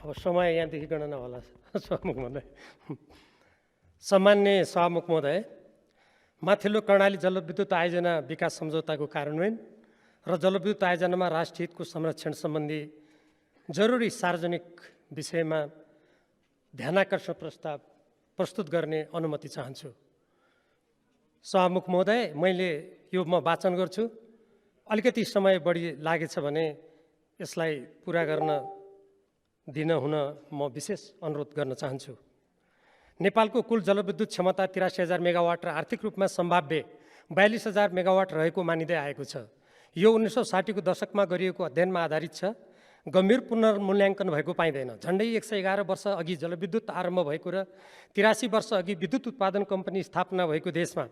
अब समय यहाँदेखि गणना होला सभामुख महोदय। सामान्य सभामुख महोदय, माथिल्लो कर्णाली जलविद्युत आयोजना विकास सम्झौताको कार्यान्वयन र जलविद्युत आयोजनामा राष्ट्रिय हितको संरक्षण सम्बन्धी जरुरी सार्वजनिक विषयमा ध्यानाकर्षण प्रस्ताव प्रस्तुत गर्ने अनुमति चाहन्छु। सभामुख महोदय, मैले यो म वाचन गर्छु। अलिकति समय बढी लागेछ भने यसलाई पुरा गर्न दिन हुन म विशेष अनुरोध गर्न चाहन्छु। नेपालको कुल जलविद्युत क्षमता 83,000 मेगावाट र आर्थिक रूपमा सम्भाव्य 42,000 मेगावाट रहेको मानिँदै आएको छ। यो 1960 को दशकमा गरिएको अध्ययनमा आधारित छ। गम्भीर पुनर्मूल्याङ्कन भएको पाइँदैन। झन्डै 111 वर्ष अघि जलविद्युत आरम्भ भएको र 83 वर्ष अघि विद्युत उत्पादन कम्पनी स्थापना भएको देशमा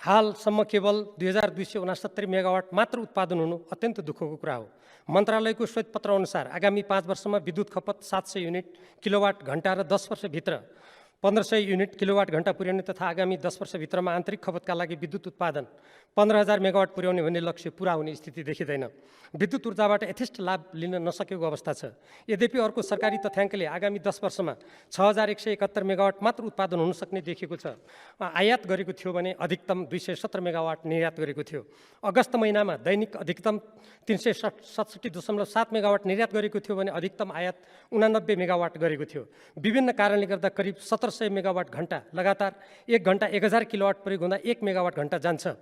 हालसम्म केवल 2269 मेगावाट मात्र उत्पादन हुनु अत्यन्त दुःखको कुरा हो। मन्त्रालयको श्वेतपत्र अनुसार आगामी 5 वर्षमा विद्युत खपत 700 युनिट किलोवाट घण्टा र 10 वर्षभित्र 1500 युनिट किलोवाट घण्टा पुर्याउने तथा आगामी 10 वर्षभित्रमा आन्तरिक खपतका लागि विद्युत उत्पादन 15,000 मेगावाट पुर्याउने भन्ने लक्ष्य पुरा हुने स्थिति देखिँदैन। विद्युत ऊर्जाबाट यथेष्ट लाभ लिन नसकेको अवस्था छ। यद्यपि अर्को सरकारी तथ्याङ्कले आगामी 10 वर्षमा 6,171 मेगावाट मात्र उत्पादन हुन सक्ने देखिएको छ। आयात गरेको थियो भने अधिकतम 217 मेगावाट निर्यात गरेको थियो। अगस्त महिनामा दैनिक अधिकतम 367.7 मेगावाट निर्यात गरेको थियो भने अधिकतम आयात 89 मेगावाट गरेको थियो। विभिन्न कारणले गर्दा करिब 1700 मेगावाट घण्टा लगातार 1 घण्टा 1000 किलोवाट प्रयोग हुँदा 1 मेगावाट घण्टा जान्छ।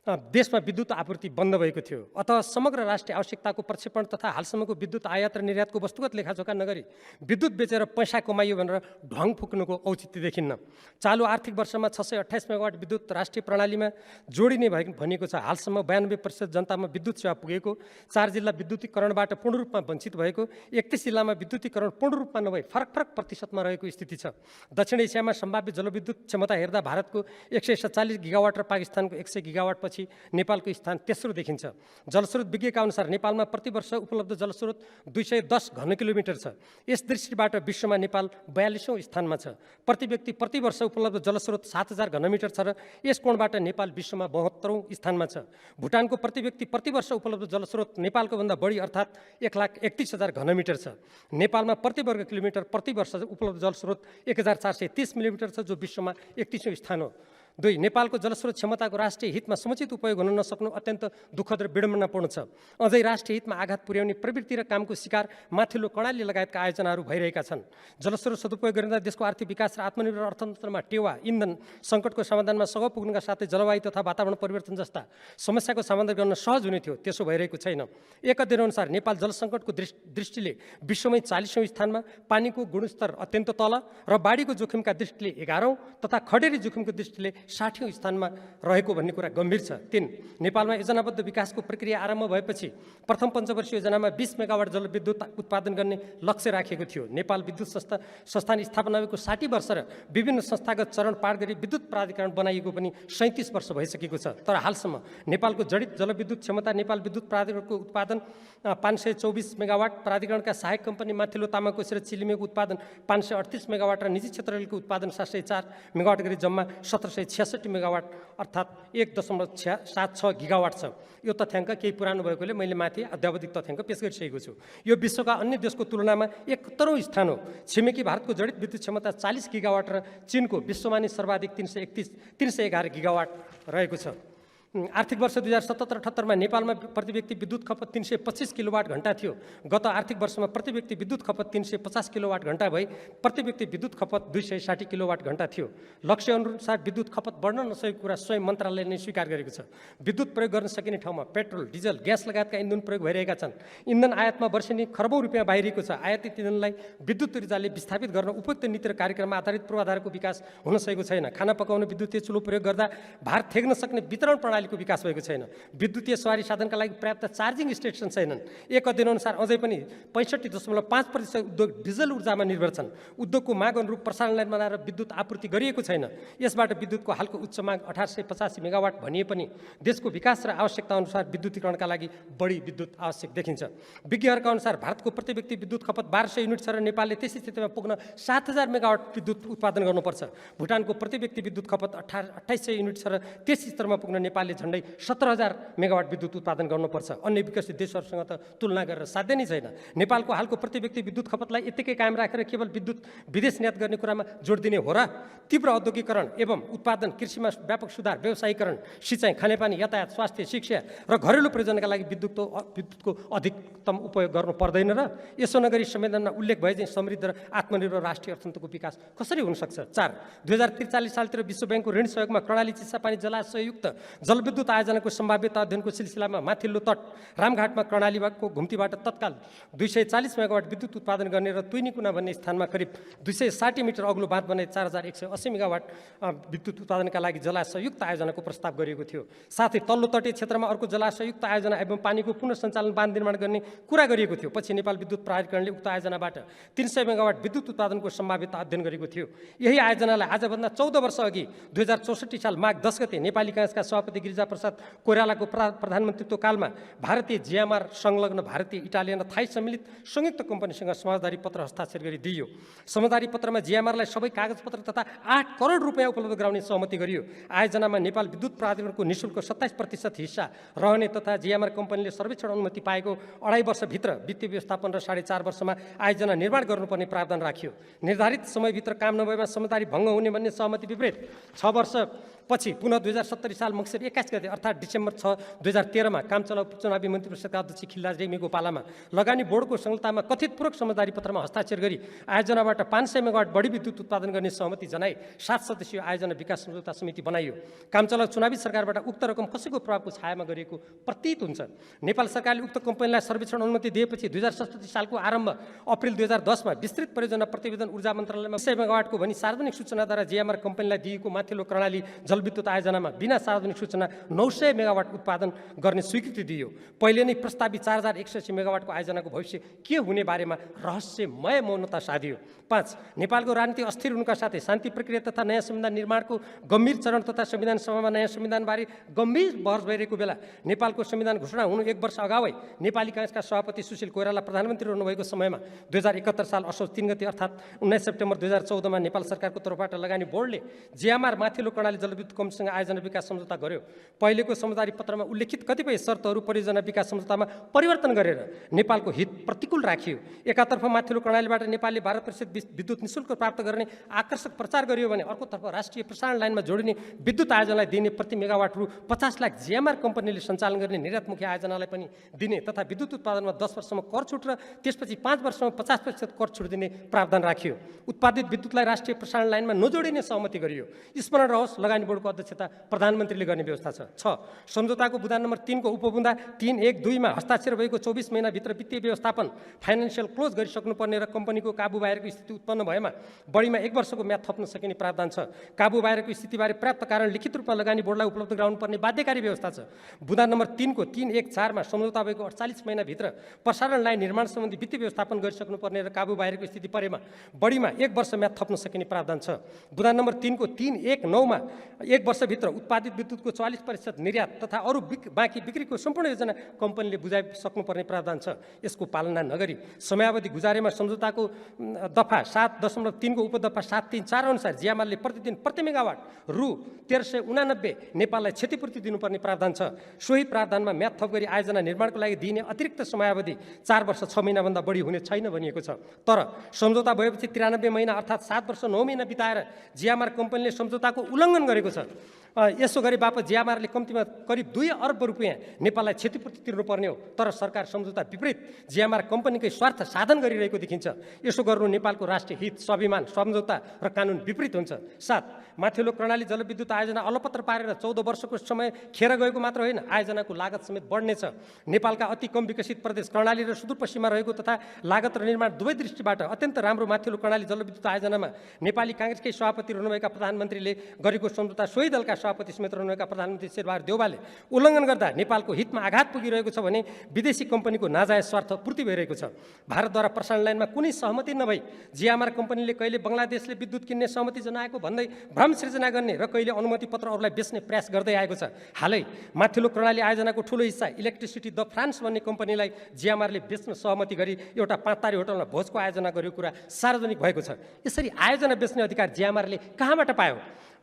देशमा विद्युत आपूर्ति बन्द भएको थियो। अथवा समग्र राष्ट्रिय आवश्यकताको प्रक्षेपण तथा हालसम्मको विद्युत आयात र निर्यातको वस्तुगत लेखाजोखा नगरी विद्युत बेचेर पैसा कमाइयो भनेर ढङ फुक्नुको औचित्य देखिन्न। चालु आर्थिक वर्षमा 628 मेगावाट विद्युत राष्ट्रिय प्रणालीमा जोडिने भनिएको छ। हालसम्म 92% जनतामा विद्युत सेवा पुगेको, 4 जिल्ला विद्युतीकरणबाट पूर्ण रूपमा वञ्चित भएको, 31 जिल्लामा विद्युतीकरण पूर्ण रूपमा नभई फरक फरक प्रतिशतमा रहेको स्थिति छ। दक्षिण एसियामा सम्भाव्य जलविद्युत क्षमता हेर्दा भारतको 147 गिगावाट र पाकिस्तानको 100 गिगावाट पछि नेपालको स्थान तेस्रो देखिन्छ। जलस्रोत विज्ञका अनुसार नेपालमा प्रति वर्ष उपलब्ध जलस्रोत 210 घन किलोमिटर छ। यस दृष्टिबाट विश्वमा नेपाल 42औं स्थानमा छ। प्रति व्यक्ति प्रति वर्ष उपलब्ध जलस्रोत 7,000 घनमिटर छ र यस कोणबाट नेपाल विश्वमा 72औं स्थानमा छ। भुटानको प्रति व्यक्ति प्रति वर्ष उपलब्ध जलस्रोत नेपालको भन्दा बढी अर्थात् 1,31,000 घनमिटर छ। नेपालमा प्रति वर्ग किलोमिटर प्रति वर्ष उपलब्ध जलस्रोत 1,430 मिलिमिटर छ, जो विश्वमा 31औं स्थान हो। 2. नेपालको जलस्रोत क्षमताको राष्ट्रिय हितमा समुचित उपयोग हुन नसक्नु अत्यन्त दुःखद र विडम्बनापूर्ण छ। अझै राष्ट्रिय हितमा आघात पुर्याउने प्रवृत्ति र कामको शिकार माथिल्लो कर्णाली लगायतका आयोजनाहरू भइरहेका छन्। जलस्रोत सदुपयोग गरिँदा देशको आर्थिक विकास र आत्मनिर्भर अर्थतन्त्रमा टेवा, इन्धन सङ्कटको समाधानमा सघाउ पुग्नका साथै जलवायु तथा वातावरण परिवर्तन जस्ता समस्याको समाधान गर्न सहज हुने थियो। त्यसो भइरहेको छैन। एक अध्ययनअनुसार नेपाल जलसङ्कटको दृष्टिले विश्वमै 40औं स्थानमा, पानीको गुणस्तर अत्यन्त तल र बाढीको जोखिमका दृष्टिले 11औं तथा खडेरी जोखिमको दृष्टिले 60औं स्थानमा रहेको भन्ने कुरा गम्भीर छ। 3. नेपालमा योजनाबद्ध विकासको प्रक्रिया आरम्भ भएपछि प्रथम पञ्चवर्षीय योजनामा 20 मेगावाट जलविद्युत उत्पादन गर्ने लक्ष्य राखेको थियो। नेपाल विद्युत संस्थान स्थापना भएको 60 वर्ष र विभिन्न संस्थागत चरण पार गरी विद्युत प्राधिकरण बनाइएको पनि 37 वर्ष भइसकेको छ। तर हालसम्म नेपालको जडित जलविद्युत क्षमता नेपाल विद्युत प्राधिकरणको उत्पादन 524 मेगावाट, प्राधिकरणका सहायक कम्पनी माथिल्लो तामाकोशी र चिलिमेको उत्पादन 538 मेगावाट र निजी क्षेत्रको उत्पादन 704 मेगावाट गरी जम्मा 1766 मेगावाट अर्थात् 1.76 गिगावाट छ। यो तथ्याङ्क केही पुरानो भएकोले मैले माथि अद्यावधिक तथ्याङ्क पेश गरिसकेको छु। यो विश्वका अन्य देशको तुलनामा 71औं स्थान हो। छिमेकी भारतको जडित विद्युत क्षमता 40 गिगावाट र चीनको विश्वमा नै सर्वाधिक 311 गिगावाट रहेको छ। आर्थिक वर्ष 2077-78 मा नेपालमा प्रति व्यक्ति विद्युत खपत 325 किलोवाट घण्टा थियो। गत आर्थिक वर्षमा प्रति व्यक्ति विद्युत खपत 350 किलोवाट घण्टा भई प्रति व्यक्ति विद्युत खपत 260 किलोवाट घण्टा थियो। लक्ष्य अनुसार विद्युत खपत बढ्न नसकेको कुरा स्वयं मन्त्रालयले नै स्वीकार गरेको छ। विद्युत प्रयोग गर्न सकिने ठाउँमा पेट्रोल, डिजल, ग्यास लगायतका इन्धन प्रयोग भइरहेका छन्। इन्धन आयातमा वर्षेनी खरबौं रुपियाँ बाहिरिएको छ। आयातित इन्धनलाई विद्युत ऊर्जाले विस्थापित गर्न उपयुक्त नीति र कार्यक्रममा आधारित पूर्वाधारको विकास हुन सकेको छैन। खाना पकाउन विद्युतीय चुलो प्रयोग गर्दा भार थेग्न सक्ने वितरण प्रणालीको विकास भएको छैन। विद्युतीय सवारी साधनका लागि पर्याप्त चार्जिङ स्टेसन छैनन्। एक अध्ययनअनुसार अझै पनि 65.5% उद्योग डिजल ऊर्जामा निर्भर छन्। उद्योगको माग अनुरूप प्रसारण लाइन बनाएर विद्युत आपूर्ति गरिएको छैन। यसबाट विद्युतको हालको उच्च माग 1885 मेगावाट भनिए पनि देशको विकास र आवश्यकता अनुसार विद्युतीकरणका लागि बढी विद्युत आवश्यक देखिन्छ। विज्ञहरूका अनुसार भारतको प्रति व्यक्ति विद्युत खपत 1200 युनिट छ र नेपालले त्यस स्थितिमा पुग्न 7000 मेगावाट विद्युत उत्पादन गर्नुपर्छ। भुटानको प्रति व्यक्ति विद्युत खपत 2800 युनिट छ र त्यस स्तरमा पुग्न नेपालले नेपालले झन्डै 17,000 मेगावाट विद्युत उत्पादन गर्नुपर्छ। अन्य विकसित देशहरूसँग त तुलना गरेर साध्य नै छैन। नेपालको हालको प्रति व्यक्ति विद्युत खपतलाई यत्तिकै कायम राखेर केवल विद्युत विदेश निर्यात गर्ने कुरामा जोड दिने हो र? तीव्र औद्योगिकरण एवं उत्पादन, कृषिमा व्यापक सुधार, व्यवसायीकरण, सिँचाइ, खानेपानी, यातायात, स्वास्थ्य, शिक्षा र घरेलु प्रयोजनका लागि विद्युतको अधिकतम उपयोग गर्नु पर्दैन र? यसो नगरी संविधानमा उल्लेख भए चाहिँ समृद्ध र आत्मनिर्भर राष्ट्रिय अर्थतन्त्रको विकास कसरी हुन सक्छ? 4. 2043 सालतिर विश्व ब्याङ्कको ऋण सहयोगमा कर्णाली चिसापानी जलाशययुक्त जलविद्युत आयोजनाको सम्भाव्यता अध्ययनको सिलसिलामा माथिल्लो तट रामघाटमा कर्णालीको घुम्तीबाट तत्काल 240 मेगावाट विद्युत उत्पादन गर्ने र तुइनीकुना भन्ने स्थानमा करिब 260 मिटर अग्लो बाँध बनाई 4180 मेगावाट विद्युत उत्पादनका लागि जलाशययुक्त आयोजनाको प्रस्ताव गरिएको थियो। साथै तल्लो तटीय क्षेत्रमा अर्को जलाशययुक्त आयोजना एवं पानीको पुनर्सञ्चालन बाँध निर्माण गर्ने कुरा गरिएको थियो। पछि नेपाल विद्युत प्राधिकरणले उक्त आयोजनाबाट 300 मेगावाट विद्युत उत्पादनको सम्भाव्यता अध्ययन गरेको थियो। यही आयोजनालाई आजभन्दा 14 वर्ष अघि 2064 साल माघ 10 गते नेपाली काङ्ग्रेसका सभापति गिरिजाप्रसाद कोइरालाको प्रधानमन्त्रीत्व कालमा भारतीय जिएमआर संलग्न भारतीय, इटालियन र थाई सम्मिलित संयुक्त कम्पनीसँग समझदारी पत्र हस्ताक्षर गरिदिइयो। समझदारी पत्रमा जिएमआरलाई सबै कागजपत्र तथा 8 करोड रुपियाँ उपलब्ध गराउने सहमति गरियो। आयोजनामा नेपाल विद्युत प्राधिकरणको निःशुल्क 27% हिस्सा रहने तथा जिएमआर कम्पनीले सर्वेक्षण अनुमति पाएको 2.5 वर्षभित्र वित्तीय व्यवस्थापन र 4.5 वर्षमा आयोजना निर्माण गर्नुपर्ने प्रावधान राखियो। निर्धारित समयभित्र काम नभएमा समझदारी भङ्ग हुने भन्ने सहमति विपरीत 6 वर्षपछि पुनः 2070 साल मङ्सिर 21 गते अर्थात् डिसेम्बर 6, 2013मा काम चुनावी मन्त्री परिषदका अध्यक्ष खिलराज रेग्मीको पालामा लगानी बोर्डको संलग्नतामा कथित पूरक समझदारी पत्रमा हस्ताक्षर गरी आयोजनाबाट 500 मेगावाट बढी विद्युत उत्पादन गर्ने सहमति जनाई 7 सदस्यीय आयोजना विकास सम्झौता समिति बनाइयो। कामचलाउ चुनावी सरकारबाट उक्त रकम कसैको प्रभावको छायामा गरिएको प्रतीत हुन्छ। नेपाल सरकारले उक्त कम्पनीलाई सर्वेक्षण अनुमति दिएपछि 2067 सालको आरम्भ अप्रिल 2010मा विस्तृत परियोजना प्रतिवेदन ऊर्जा मन्त्रालयमा 100 मेगावाटको भनी सार्वजनिक सूचनाद्वारा जिएमआर कम्पनीलाई दिएको माथिल्लो कर्णाली जलविद्युत आयोजनामा बिना सार्वजनिक सूचना 900 मेगावाट उत्पादन गर्ने स्वीकृति दियो। पहिले नै प्रस्तावित 4180 मेगावाटको आयोजनाको भविष्य के हुने बारेमा रहस्यमय मौनता साधियो। 5. नेपालको राजनीति अस्थिर हुनुका साथै शान्ति प्रक्रिया तथा नयाँ संविधान निर्माणको गम्भीर चरण तथा संविधान सभामा नयाँ संविधानबारे गम्भीर बहस भइरहेको बेला नेपालको संविधान घोषणा हुनु 1 वर्ष अगावै नेपाली काङ्ग्रेसका सभापति सुशील कोइराला प्रधानमन्त्री रहनुभएको समयमा 2071 साल असोज 3 गते अर्थात् 19 सेप्टेम्बर 2014मा नेपाल सरकारको तर्फबाट लगानी बोर्डले जिएमआर माथिल्लो कर्णाली जलविद्युत कम्पनीसँग आयोजना विकास सम्झौता गर्यो। पहिलेको समझदारी पत्रमा उल्लेखित कतिपय शर्तहरू परियोजना विकास सम्झौतामा परिवर्तन गरेर नेपालको हित प्रतिकूल राखियो। एकातर्फ माथिल्लो कर्णालीबाट नेपालले 12% विद्युत निःशुल्क प्राप्त गर्ने आकर्षक प्रचार गरियो भने अर्कोतर्फ राष्ट्रिय प्रसारण लाइनमा जोडिने विद्युत आयोजनालाई दिने प्रति मेगावाट रु 50 लाख जिएमआर कम्पनीले सञ्चालन गर्ने निर्यातमुखी आयोजनालाई पनि दिने तथा विद्युत उत्पादनमा 10 वर्षसम्म कर छुट र त्यसपछि 5 वर्षमा 50% कर छुट दिने प्रावधान राखियो। उत्पादित विद्युतलाई राष्ट्रिय प्रसारण लाइनमा नजोडिने सहमति गरियो। स्मरण रहोस्, लगानी बोर्डको अध्यक्षता प्रधानमन्त्रीले गर्ने व्यवस्था छ। 6. सम्झौताको बुँदा नम्बर 3 को उपबुँदा 3.1.2 मा हस्ताक्षर भएको 24 महिनाभित्र वित्तीय व्यवस्थापन फाइनान्सियल क्लोज गरिसक्नुपर्ने र कम्पनीको काबु बाहिरको स्थिति उत्पन्न भएमा बढीमा 1 वर्षको म्याद थप्न सकिने प्रावधान छ। काबु बाहिरको स्थितिबारे पर्याप्त कारण लिखित रूपमा लगानी बोर्डलाई उपलब्ध गराउनुपर्ने बाध्यकारी व्यवस्था छ। बुँदा नम्बर 3 को 3.1.4 मा सम्झौता भएको 48 महिनाभित्र प्रसारण लाइन निर्माण सम्बन्धी वित्तीय व्यवस्थापन गरिसक्नुपर्ने र काबु बाहिरको स्थिति परेमा बढीमा 1 वर्ष म्याद थप्न सकिने प्रावधान छ। बुँदा नम्बर 3 को 3.1.9 मा 1 वर्षभित्र उत्पादित विद्युतको 44% निर्यात तथा अरू बाँकी बिक्रीको सम्पूर्ण योजना कम्पनीले बुझाइसक्नुपर्ने प्रावधान छ। यसको पालना नगरी समयावधि गुजारेमा सम्झौताको दफा 7.3 को उपदफा 734 अनुसार जिएमआरले प्रतिदिन प्रति मेगावाट रु 1389 नेपाललाई क्षतिपूर्ति दिनुपर्ने प्रावधान छ। सोही प्रावधानमा म्याद थप गरी आयोजना निर्माणको लागि दिइने अतिरिक्त समयावधि 4 वर्ष 6 महिनाभन्दा बढी हुने छैन भनिएको छ। तर सम्झौता भएपछि 93 महिना अर्थात् 7 वर्ष 9 महिना बिताएर जिएमआर कम्पनीले सम्झौताको उल्लङ्घन गरेको छ। यसो गरे बापत जिएमआरले कम्तीमा करिब 2 अर्ब रुपियाँ नेपाललाई क्षतिपूर्ति तिर्नुपर्ने हो। तर सरकार सम्झौता विपरीत जिएमआर कम्पनीकै स्वार्थ साधन गरिरहेको देखिन्छ। यसो गर्नु नेपालको राष्ट्रिय हित, स्वाभिमान, सम्झौता र कानुन विपरीत हुन्छ। 7. माथिल्लो कर्णाली जलविद्युत आयोजना अलपत्र पारेर 14 वर्षको समय खेर गएको मात्र होइन, आयोजनाको लागत समेत बढ्नेछ। नेपालका अति कम विकसित प्रदेश कर्णाली र सुदूरपश्चिममा रहेको तथा लागत र निर्माण दुवै दृष्टिबाट अत्यन्त राम्रो माथिल्लो कर्णाली जलविद्युत आयोजनामा नेपाली काङ्ग्रेसकै सभापति रहनुभएका प्रधानमन्त्रीले गरेको सम्झौता सोही दलका सभापति समेत रहनुभएका प्रधानमन्त्री शेरबहादुर देउवाले उल्लङ्घन गर्दा नेपालको हितमा आघात पुगिरहेको छ भने विदेशी कम्पनीको नाजायज स्वार्थ पूर्ति भइरहेको छ। भारतद्वारा प्रसारण लाइनमा कुनै सहमति नभई जिएमआर कम्पनीले कहिले बङ्गलादेशले विद्युत किन्ने सहमति जनाएको भन्दै भ्रम सृजना गर्ने र कहिले अनुमति पत्र अरूलाई बेच्ने प्रयास गर्दै आएको छ। हालै माथिल्लो कर्णाली आयोजनाको ठूलो हिस्सा इलेक्ट्रिसिटी द फ्रान्स भन्ने कम्पनीलाई जिएमआरले बेच्न सहमति गरी एउटा 5 तारे होटलमा भोजको आयोजना गरेको कुरा सार्वजनिक भएको छ। यसरी आयोजना बेच्ने अधिकार जिएमआरले कहाँबाट पायो?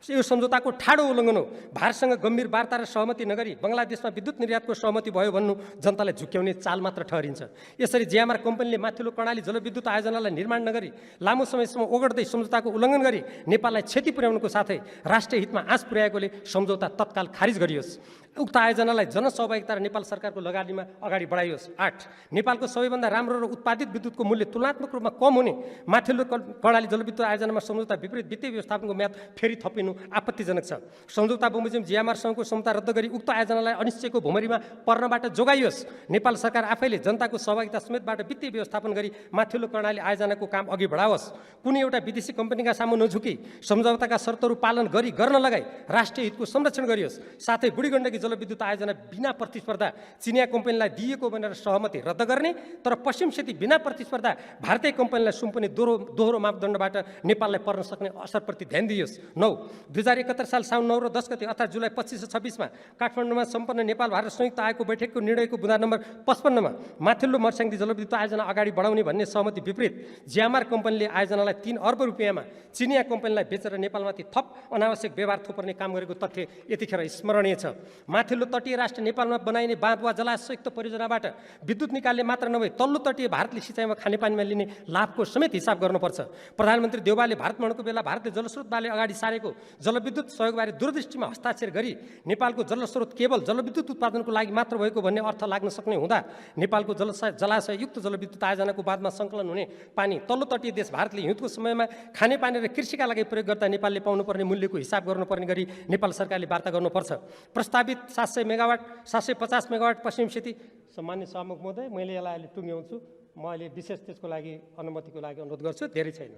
यो सम्झौताको ठाडो उल्लङ्घन हो। भारतसँग गम्भीर वार्ता र सहमति नगरी बङ्गलादेशमा विद्युत निर्यातको सहमति भयो भन्नु जनतालाई झुक्क्याउने चाल मात्र ठहरिन्छ। यसरी जिएमआर कम्पनीले माथिल्लो कर्णाली जलविद्युत आयोजनालाई निर्माण नगरी लामो समयसम्म ओगट्दै सम्झौताको उल्लङ्घन गरी नेपाललाई क्षति पुर्याउनुको साथै राष्ट्रिय हितमा आँच पुर्याएकोले सम्झौता तत्काल खारिज गरियोस्। उक्त आयोजनालाई जनसहभागिता र नेपाल सरकारको लगानीमा अगाडि बढाइयोस्। 8 नेपालको सबैभन्दा राम्रो र उत्पादित विद्युतको मूल्य तुलनात्मक रूपमा कम हुने माथिल्लो कर्णाली जलविद्युत आयोजनामा सम्झौता विपरीत वित्तीय व्यवस्थापनको म्याद फेरि थपिनु आपत्तिजनक छ। सम्झौता बमोजिम जिएमआरसँगको समता रद्द गरी उक्त आयोजनालाई अनिश्चयको भुमरीमा पर्नबाट जोगाइयोस्। नेपाल सरकार आफैले जनताको सहभागिता समेतबाट वित्तीय व्यवस्थापन गरी माथिल्लो कर्णाली आयोजनाको काम अघि बढाओस्। कुनै एउटा विदेशी कम्पनीका सामु नझुकी सम्झौताका शर्तहरू पालन गरी गर्न लगाई राष्ट्रिय हितको संरक्षण गरियोस्। साथै बुढी गण्डकी जलविद्युत आयोजना बिना प्रतिस्पर्धा चिनिया कम्पनीलाई दिएको भनेर सहमति रद्द गर्ने, तर पश्चिम सेती बिना प्रतिस्पर्धा भारतीय कम्पनीलाई सुम्पने दोहोरो मापदण्डबाट नेपाललाई पर्न सक्ने असरप्रति ध्यान दिइयोस्। 9 2071 साल साउन 9 र 10 गते अर्थात् जुलाई 25 र 26 काठमाडौँमा सम्पन्न नेपाल भारत संयुक्त आयोगको बैठकको निर्णयको बुँदा नम्बर 55 माथिल्लो मर्स्याङ्दी जलविद्युत आयोजना अगाडि बढाउने भन्ने सहमति विपरीत जिएमआर कम्पनीले आयोजनालाई 3 अर्ब रुपियाँमा चिनिया कम्पनीलाई बेचेर नेपालमाथि थप अनावश्यक व्यवहार थोपर्ने काम गरेको तथ्य यतिखेर स्मरणीय छ। माथिल्लो तटीय राष्ट्र नेपालमा बनाइने बाँध वा जलाशयुक्त परियोजनाबाट विद्युत निकाल्ने मात्र नभई तल्लो तटीय भारतले सिँचाइमा खानेपानीमा लिने लाभको समेत हिसाब गर्नुपर्छ। प्रधानमन्त्री देउवाले भारत भ्रमणको बेला भारतले जलस्रोतबाले अगाडि सारेको जलविद्युत सहयोगबारे दूरदृष्टिमा हस्ताक्षर गरी नेपालको जलस्रोत केवल जलविद्युत उत्पादनको लागि मात्र भएको भन्ने अर्थ लाग्न सक्ने हुँदा नेपालको जलाशययुक्त जलविद्युत आयोजनाको बादमा सङ्कलन हुने पानी तल्लो तटीय देश भारतले हिउँदको समयमा खानेपानी र कृषिका लागि प्रयोग गर्दा नेपालले पाउनुपर्ने मूल्यको हिसाब गर्नुपर्ने गरी नेपाल सरकारले वार्ता गर्नुपर्छ। प्रस्तावित 700 मेगावाट 750 मेगावाट पश्चिम सेती सम्मान्य सभामुख महोदय, मैले यसलाई अहिले टुङ्ग्याउँछु। म अहिले विशेष त्यसको लागि अनुमतिको लागि अनुरोध गर्छु, धेरै छैन।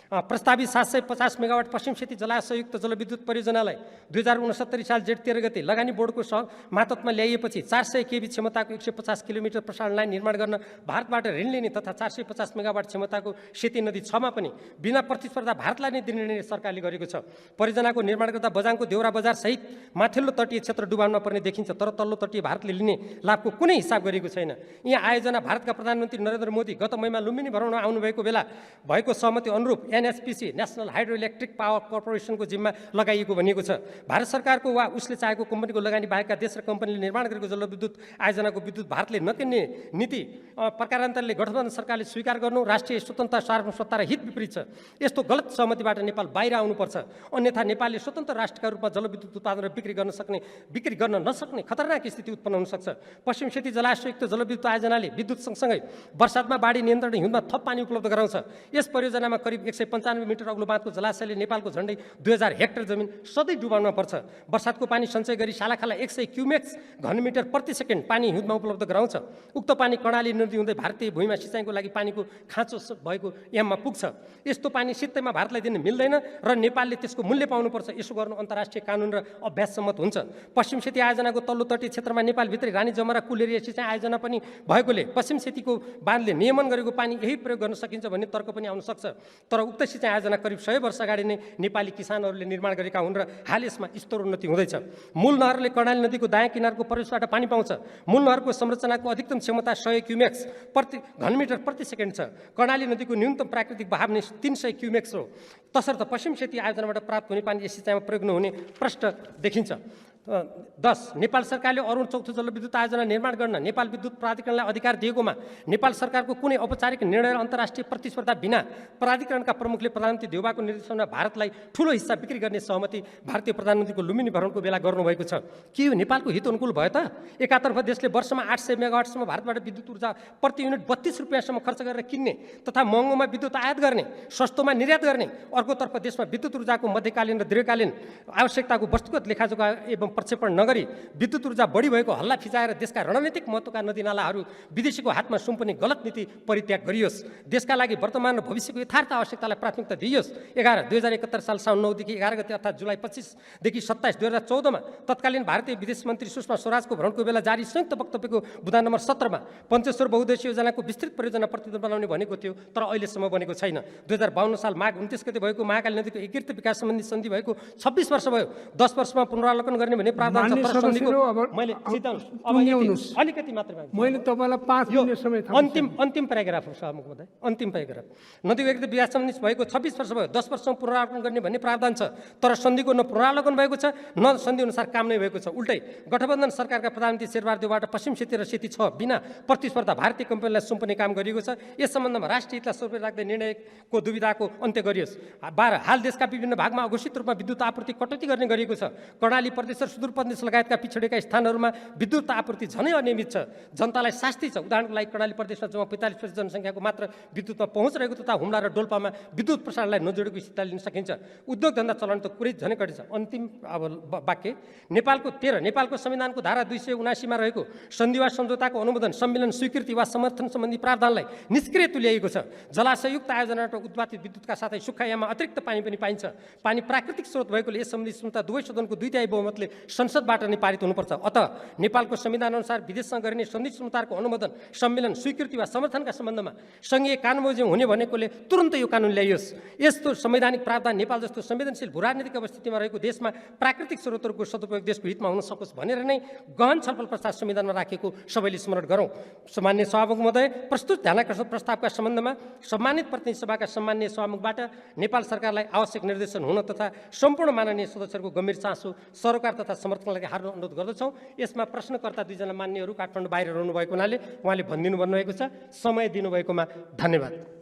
प्रस्तावित 750 मेगावाट पश्चिम सेती जलाशययुक्त जलविद्युत परियोजनालाई 2069 साल जेठ 13 गते लगानी बोर्डको मातहतमा ल्याइएपछि 400 केबी क्षमताको 150 किलोमिटर प्रसारण लाइन निर्माण गर्न भारतबाट ऋण लिने तथा 450 मेगावाट क्षमताको सेती नदी 6 मा पनि बिना प्रतिस्पर्धा भारतलाई नै दिने निर्णय सरकारले गरेको छ। परियोजनाको निर्माण गर्दा बजाङको देउरा बजार सहित माथिल्लो तटीय क्षेत्र डुबाउन पर्ने देखिन्छ, तर तल्लो तटीय भारतले लिने लाभको कुनै हिसाब गरिएको छैन। यहाँ आयोजना भारतका प्रधानमन्त्री नरेन्द्र मोदी गत महिना लुम्बिनी भ्रमण आउनुभएको बेला भएको सहमति अनुरूप NHPC national hydro electric power कर्पोरेसनको जिम्मा लगाइएको भनिएको छ। भारत सरकारको वा उसले चाहेको कम्पनीको लगानी बाहेकका देश र कम्पनीले निर्माण गरेको जलविद्युत आयोजनाको विद्युत भारतले नकिन्ने नीति प्रकारान्तरले गठबन्धन सरकारले स्वीकार गर्नु राष्ट्रिय स्वतन्त्रता, सार्वभौमसत्ता र हित विपरीत छ। यस्तो गलत सहमतिबाट नेपाल बाहिर आउनुपर्छ, अन्यथा नेपालले स्वतन्त्र राष्ट्रका रूपमा जलविद्युत उत्पादन र बिक्री गर्न नसक्ने खतरनाक स्थिति उत्पन्न हुन सक्छ। पश्चिम सेती जलाशययुक्त जलविद्युत आयोजनाले विद्युत सँगसँगै वर्षातमा बाढी नियन्त्रण हिउँदमा थप पानी उपलब्ध गराउँछ। यस परियोजनामा करिब 195 मिटर अग्लो बाँधको जलाशयले नेपालको झण्डै 2000 हेक्टर जमिन सधैँ डुबाउन पर्छ। बर्सातको पानी सञ्चय गरी सालाखाला 100 क्युमेक्स घनमिटर प्रति सेकेन्ड पानी हिउँदमा उपलब्ध गराउँछ। उक्त पानी कर्णाली नदी हुँदै भारतीय भूमिमा सिँचाइको लागि पानीको खाँचो भएको याममा पुग्छ। यस्तो पानी सित्तैमा भारतलाई दिन मिल्दैन र नेपालले त्यसको मूल्य पाउनुपर्छ। यसो गर्नु अन्तर्राष्ट्रिय कानुन र अभ्यास सम्मत हुन्छ। पश्चिम सेती आयोजनाको तल्लो तटीय क्षेत्रमा नेपालभित्रै रानी जमरा कुल एरिया सिँचाइ आयोजना पनि भएकोले पश्चिम सेतीको बाँधले नियमन गरेको पानी यही प्रयोग गर्न सकिन्छ भन्ने तर्क पनि आउन सक्छ। तर उक्त सिँचाइ आयोजना करिब 100 वर्ष अगाडि नै नेपाली किसानहरूले निर्माण गरेका हुन् र हाल यसमा स्तरोन्नति हुँदैछ। मूल नहरले कर्णाली नदीको दायाँ किनारको प्रवेशबाट पानी पाउँछ। मूल नहरको संरचनाको अधिकतम क्षमता 100 क्युमेक्स घनमिटर प्रति सेकेन्ड छ। कर्णाली नदीको न्यूनतम प्राकृतिक बहाव नै 300 क्युमेक्स हो। तसर्थ पश्चिम सेती आयोजनाबाट प्राप्त हुने पानी यस सिँचाइमा प्रयोग नहुने प्रष्ट देखिन्छ। 10 नेपाल सरकारले अरुण चौथो जलविद्युत आयोजना निर्माण गर्न नेपाल विद्युत प्राधिकरणलाई अधिकार दिएकोमा नेपाल सरकारको कुनै औपचारिक निर्णय र अन्तर्राष्ट्रिय प्रतिस्पर्धा बिना प्राधिकरणका प्रमुखले प्रधानमन्त्री देउवाको निर्देशनमा भारतलाई ठूलो हिस्सा बिक्री गर्ने सहमति भारतीय प्रधानमन्त्रीको लुम्बिनी भ्रमणको बेला गर्नुभएको छ। के यो नेपालको हित अनुकूल भयो त? एकातर्फ देशले वर्षमा 800 मेगावाटसम्म भारतबाट विद्युत ऊर्जा प्रति युनिट 32 रुपियाँसम्म खर्च गरेर किन्ने तथा महँगोमा विद्युत आयात गर्ने, सस्तोमा निर्यात गर्ने, अर्कोतर्फ देशमा विद्युत ऊर्जाको मध्यकालीन र दीर्घकालीन आवश्यकताको वस्तुगत लेखाजोखा एवं प्रक्षेपण नगरी विद्युत ऊर्जा बढी भएको हल्ला फिजाएर देशका रणनीतिक महत्त्वका नदीनालाहरू विदेशीको हातमा सुम्पने गलत नीति परित्याग गरियोस्। देशका लागि वर्तमान र भविष्यको यथार्थ आवश्यकतालाई प्राथमिकता दिइयोस्। 2071 साल साउन 9 देखि 11 गते अर्थात् जुलाई 25 देखि 27 2014 मा तत्कालीन भारतीय विदेश मन्त्री सुषमा स्वराजको भ्रमणको बेला जारी संयुक्त वक्तव्यको बुँदा नम्बर 17 मा पञ्चेश्वर बहुद्देशीय योजनाको विस्तृत परियोजना प्रतिवेदन बनाउने भनेको थियो, तर अहिलेसम्म बनेको छैन। 2052 साल माघ 29 गते भएको महाकाली नदीको एकीकृत विकास सम्बन्धी सन्धि भएको 26 वर्ष भयो। 10 वर्षमा पुनरावलोकन गर्ने भन्ने प्रावधान छ। माननीय तर सन्धिको सदस्यहरू, अब मैले चिताउनु अब टुङ्ग्याउनुहोस्। अलिकति मात्र माग्छु। मैले तपाईँलाई 5 यो मिनेट समय अन्तिम प्याराग्राफ हो सभामुख महोदय, अन्तिम प्याराग्राफ। नदी व्यक्ति विवाद सम्बन्धी भएको 26 वर्ष भयो, 10 वर्षसम्म पुनरावलोकन गर्ने भन्ने प्रावधान छ। तर सन्धिको न पुनरावलोकन भएको छ न सन्धि अनुसार काम नै भएको छ। उल्टै गठबन्धन सरकारका प्रधानमन्त्री शेरबहादुर देउवाबाट पश्चिम सेती र सेती 6 बिना प्रतिस्पर्धा भारतीय कम्पनीलाई सुम्पने काम गरिएको छ। यस सम्बन्धमा राष्ट्रिय हितलाई सर्वोपरि राख्दै निर्णयको दुविधाको अन्त्य गरियोस्। 12 हाल देशका विभिन्न भागमा अघोषित रूपमा विद्युत आपूर्ति कटौती गर्ने गरिएको छ। कर्णाली प्रदेश र सुदूरप्रदेश लगायतका पिछडेका स्थानहरूमा विद्युत आपूर्ति झनै अनियमित छ। जनतालाई शास्ति छ। उदाहरणको लागि कर्णाली प्रदेशमा जम्मा 45% जनसङ्ख्याको मात्र विद्युतमा पहुँच रहेको तथा हुम्ला र डोल्पामा विद्युत प्रसारणलाई नजोडेको स्थिति लिन सकिन्छ। उद्योग धन्दा चलाउन त कुरै झनै कठिन छ। अन्तिम अब वाक्य नेपालको संविधानको धारा 279 मा रहेको सन्धि वा सम्झौताको अनुमोदन, सम्मेलन, स्वीकृति वा समर्थन सम्बन्धी प्रावधानलाई निष्क्रिय तुल्याइएको छ। जलाशययुक्त आयोजनाबाट उत्पादित विद्युतका साथै सुक्खायाममा अतिरिक्त पानी पनि पाइन्छ। पानी प्राकृतिक स्रोत भएकोले यस सम्बन्धी क्षमता दुवै सदनको 2/3 बहुमतले संसदबाट नै पारित हुनुपर्छ। अतः नेपालको संविधान अनुसार विदेशसँग गरिने सन्धि सम्झौताको अनुमोदन, सम्मेलन, स्वीकृति वा समर्थनका सम्बन्धमा संघीय कानुन बमोजिम हुने भनेकोले तुरन्त यो कानुन ल्याइयोस्। यस्तो संवैधानिक प्रावधान नेपाल जस्तो संवेदनशील भूराजनीतिक अवस्थितिमा रहेको देशमा प्राकृतिक स्रोतहरूको सदुपयोग देशको हितमा हुन सकोस् भनेर नै गहन छलफल पश्चात संविधानमा राखेको सबैले स्मरण गरौँ। सम्मान्य सभामुख महोदय, प्रस्तुत ध्यानाकर्षण प्रस्तावका सम्बन्धमा सम्मानित प्रतिनिधि सभाका सम्मान्य सभामुखबाट नेपाल सरकारलाई आवश्यक निर्देशन हुन तथा सम्पूर्ण माननीय सदस्यहरूको गम्भीर चासो, सरोकार तथा समर्थनका लागि हार्न अनुरोध गर्दछौँ। यसमा प्रश्नकर्ता 2 जना मान्यहरू काठमाडौँ बाहिर रहनुभएको हुनाले उहाँले भनिदिनु भन्नुभएको छ। समय दिनुभएकोमा धन्यवाद।